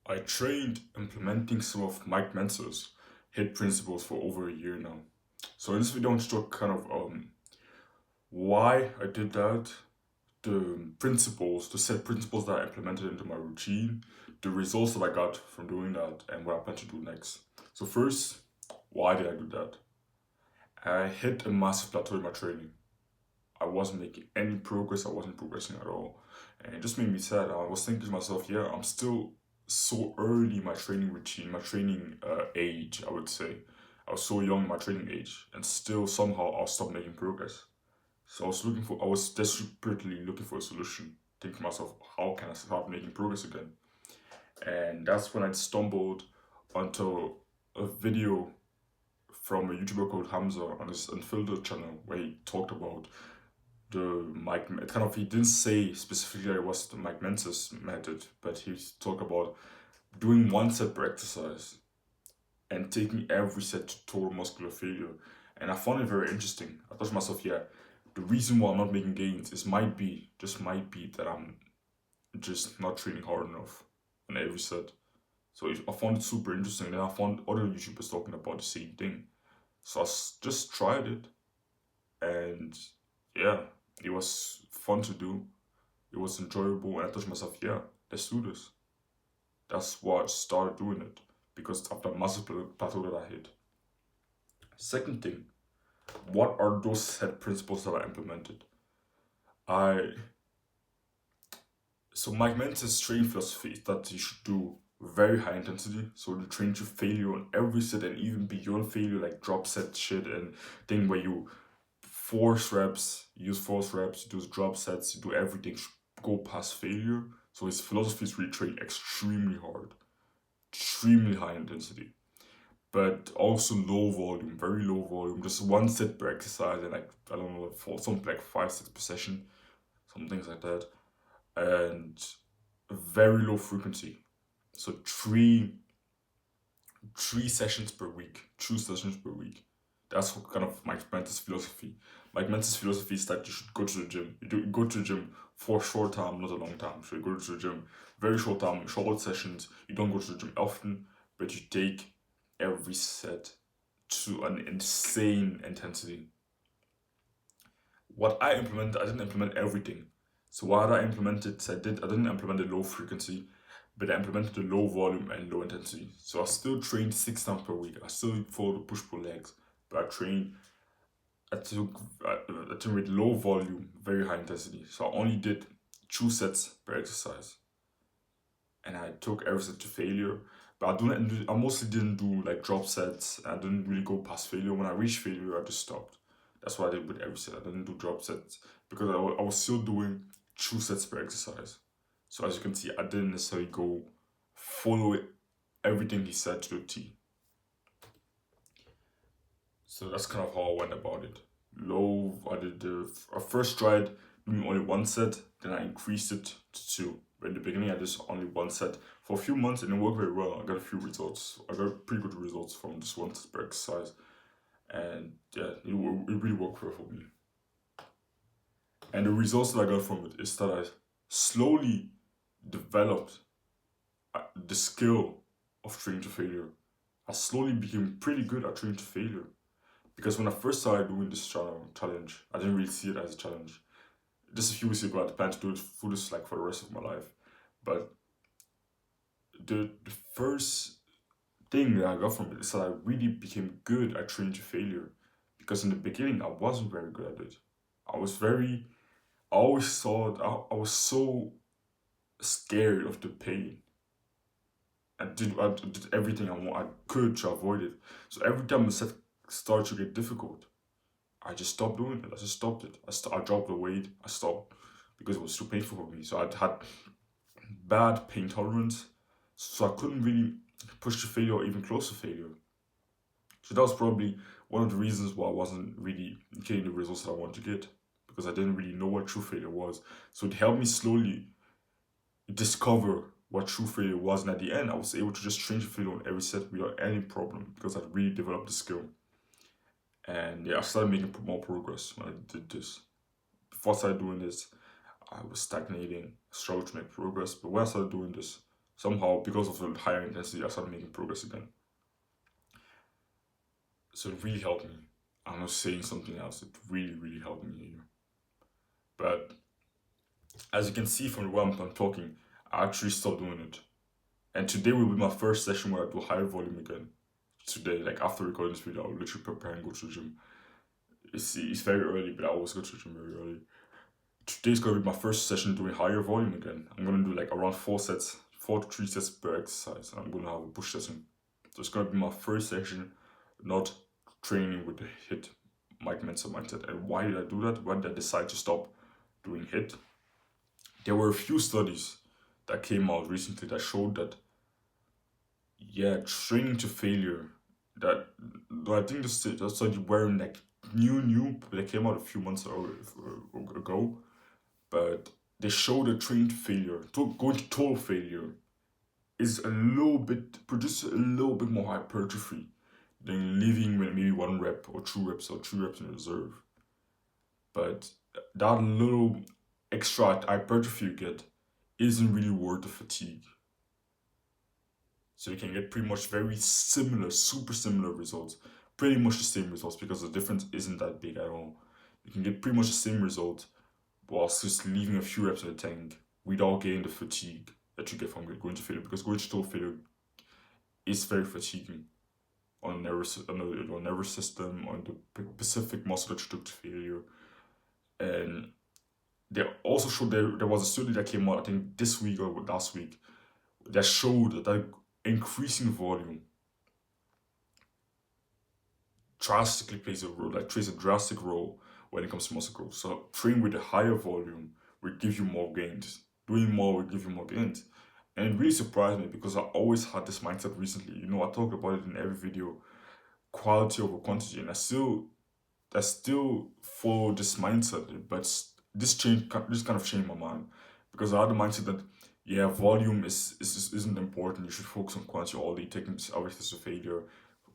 I trained implementing some of Mike Mentzer's hit principles for over a year now. So in this video, I want to talk kind of why I did that, the principles, the set principles that I implemented into my routine, the results that I got from doing that, and what I plan to do next. So first, why did I do that? I hit a massive plateau in my training. I wasn't making any progress. I wasn't progressing at all, and it just made me sad. I was thinking to myself, yeah, I'm still so early in my training routine, my training age. I would say I was so young in my training age, and still somehow I'll stop making progress. So I was desperately looking for a solution. Thinking to myself, how can I start making progress again? And that's when I stumbled onto a video from a YouTuber called Hamza on his Unfiltered channel where he talked about the Mike, kind of, he didn't say specifically that it was the Mike Mentzer's method, but he talked about doing one set per exercise and taking every set to total muscular failure. And I found it very interesting. I thought to myself, yeah, the reason why I'm not making gains is just might be that I'm just not training hard enough on every set. So I found it super interesting. Then I found other YouTubers talking about the same thing. So just tried it, and yeah, it was fun to do. It was enjoyable, and I thought to myself, yeah, let's do this. That's why I started doing it, because of the massive plateau that I hit. Second thing, what are those set principles that I implemented? I so Mike Mentzer's training philosophy is that you should do very high intensity, so you train to failure on every set and even beyond failure, like drop set shit and thing where you use force reps, you do drop sets, you do everything, go past failure. So his philosophy is really train extremely hard, extremely high intensity, but also low volume, very low volume, just one set per exercise, and like I don't know, for something like 5, 6 per session, some things like that, and very low frequency. So three sessions per week, 2 sessions per week. That's what kind of Mike Mentzer's philosophy. Mike Mentzer's philosophy is that you should go to the gym. Go to the gym for a short time, not a long time. So you go to the gym very short time, short sessions. You don't go to the gym often, but you take every set to an insane intensity. What I implemented, I didn't implement everything. So what I implemented, I didn't implement the low frequency, but I implemented the low volume and low intensity. So I still trained 6 times per week. I still followed the push pull legs, but I took I trained with low volume, very high intensity. So I only did 2 sets per exercise, and I took every set to failure. But I mostly didn't do like drop sets. I didn't really go past failure. When I reached failure, I just stopped. That's what I did with every set. I didn't do drop sets because I was still doing 2 sets per exercise. So as you can see, I didn't necessarily go follow everything he said to the T. So that's kind of how I went about it. I first tried doing only one set, then I increased it to two. But in the beginning, I just only one set for a few months, and it worked very well. I got a few results. I got pretty good results from this one set per exercise, and yeah, it really worked well for me. And the results that I got from it is that I slowly developed the skill of training to failure. I slowly became pretty good at training to failure. Because when I first started doing this challenge, I didn't really see it as a challenge. Just a few weeks ago, I planned to do it for this like for the rest of my life. But the first thing that I got from it is that I really became good at training to failure. Because in the beginning, I wasn't very good at it. I always thought, I was so scared of the pain. I did everything I could to avoid it. So every time the set started to get difficult, I just stopped doing it. I just stopped it. I dropped the weight. I stopped because it was too painful for me. So I had bad pain tolerance. So I couldn't really push to failure or even close to failure. So that was probably one of the reasons why I wasn't really getting the results that I wanted to get, because I didn't really know what true failure was. So it helped me slowly discover what true failure was. And at the end, I was able to just train to failure on every set without any problem because I really developed the skill. And yeah, I started making more progress when I did this. Before I started doing this, I was stagnating, struggled to make progress. But when I started doing this, somehow, because of the higher intensity, I started making progress again. So it really helped me. I'm not saying something else. It really, really helped me here. But as you can see from the way I'm talking, I actually stopped doing it. And today will be my first session where I do higher volume again. Today, like after recording this video, I'll literally prepare and go to the gym. It's very early, but I always go to the gym very early. Today's gonna be my first session doing higher volume again. I'm gonna do like around 4 to 3 sets per exercise, and I'm gonna have a push session. So it's gonna be my first session, not training with the HIIT Mike Mentzer mindset. And why did I do that? Why did I decide to stop doing HIIT? There were a few studies that came out recently that showed that, yeah, training to failure. That I think the study weren't like new, but they came out a few months ago. But they showed that training to failure, going to total failure, is a little bit produces a little bit more hypertrophy than leaving with maybe 1 rep or 2 reps or 3 reps in reserve. But that little extra hypertrophy you get isn't really worth the fatigue. So you can get pretty much very similar, super similar results. Pretty much the same results because the difference isn't that big at all. You can get pretty much the same result whilst just leaving a few reps in the tank without getting the fatigue that you get from going to failure. Because going to total failure is very fatiguing on the nervous system, on the specific muscle that you took to failure. And they also showed there was a study that came out, I think this week or last week, that showed that increasing volume drastically plays a drastic role when it comes to muscle growth. So training with a higher volume will give you more gains. Doing more will give you more gains. And it really surprised me because I always had this mindset recently. You know, I talk about it in every video, quality over quantity, and I still follow this mindset, but this kind of changed my mind because I had the mindset that, yeah, volume isn't important. You should focus on quantity all day, taking everything to failure.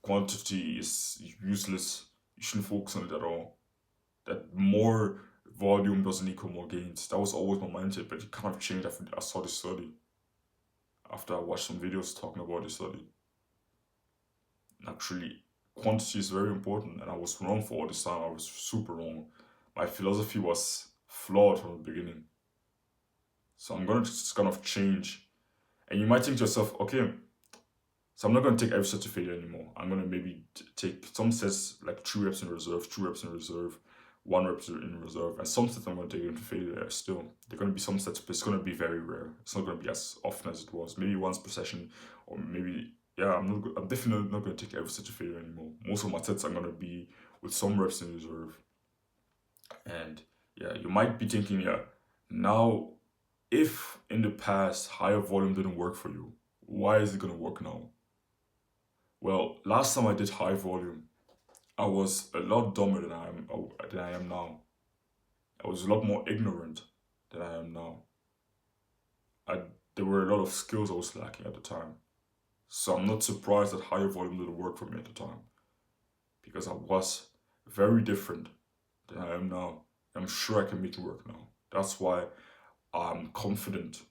Quantity is useless. You shouldn't focus on it at all. That more volume doesn't equal more gains. That was always my mindset, but it kind of changed after I saw this study. After I watched some videos talking about this study. Actually, quantity is very important, and I was wrong for all this time. I was super wrong. My philosophy was flawed from the beginning. So I'm gonna just kind of change. And you might think to yourself, okay, so I'm not gonna take every set to failure anymore. I'm gonna maybe take some sets like 3 reps in reserve, 2 reps in reserve, 1 rep in reserve, and some sets I'm gonna take into failure still. There are gonna be some sets, but it's gonna be very rare. It's not gonna be as often as it was. Maybe once per session, or maybe, yeah, I'm definitely not gonna take every set to failure anymore. Most of my sets are gonna be with some reps in reserve. And yeah, you might be thinking, yeah, now if in the past higher volume didn't work for you, why is it gonna work now? Well, last time I did high volume, I was a lot dumber than I am now. I was a lot more ignorant than I am now. There were a lot of skills I was lacking at the time. So I'm not surprised that higher volume didn't work for me at the time. Because I was very different than I am now. I'm sure I can make it work now. That's why I'm confident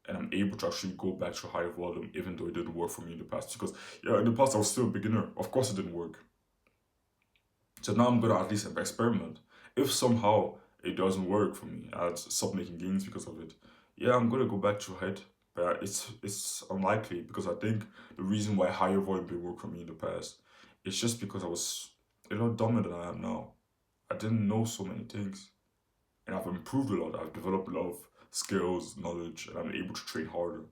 and I'm able to actually go back to higher volume even though it didn't work for me in the past. Because, yeah, in the past I was still a beginner. Of course it didn't work. So now I'm gonna at least experiment. If somehow it doesn't work for me, I stop making gains because of it, yeah, I'm gonna go back to HIIT. But it's unlikely because I think the reason why higher volume didn't work for me in the past is just because I was a lot dumber than I am now. I didn't know so many things. And I've improved a lot. I've developed a lot of skills, knowledge, and I'm able to train harder.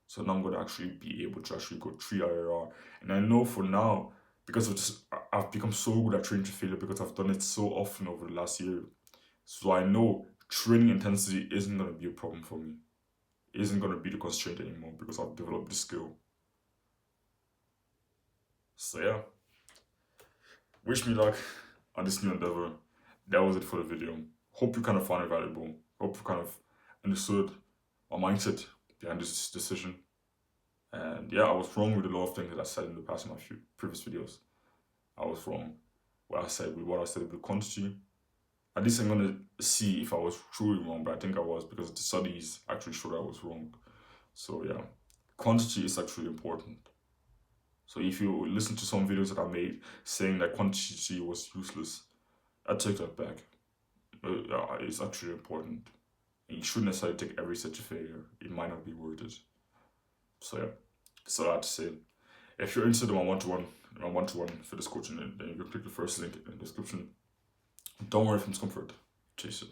So now I'm going to actually be able to actually go 3 IRR. And I know for now, because of this, I've become so good at training to failure because I've done it so often over the last year. So I know training intensity isn't going to be a problem for me. It isn't going to be the constraint anymore because I've developed the skill. So yeah, wish me luck on this new endeavor. That was it for the video. Hope you kind of found it valuable. Hope you kind of understood my mindset behind this decision. And yeah, I was wrong with a lot of things that I said in the past in my few previous videos. I was wrong. What I said with quantity. At least I'm gonna see if I was truly wrong, but I think I was because the studies actually showed I was wrong. So yeah, quantity is actually important. So if you listen to some videos that I made saying that quantity was useless, I take that back. Yeah, it's actually important. And you shouldn't necessarily take every such a failure. It might not be worth it. So yeah, that's all I have to say. If you're interested in my one-to-one for this coaching, then you can click the first link in the description. Don't worry from discomfort. Chase it.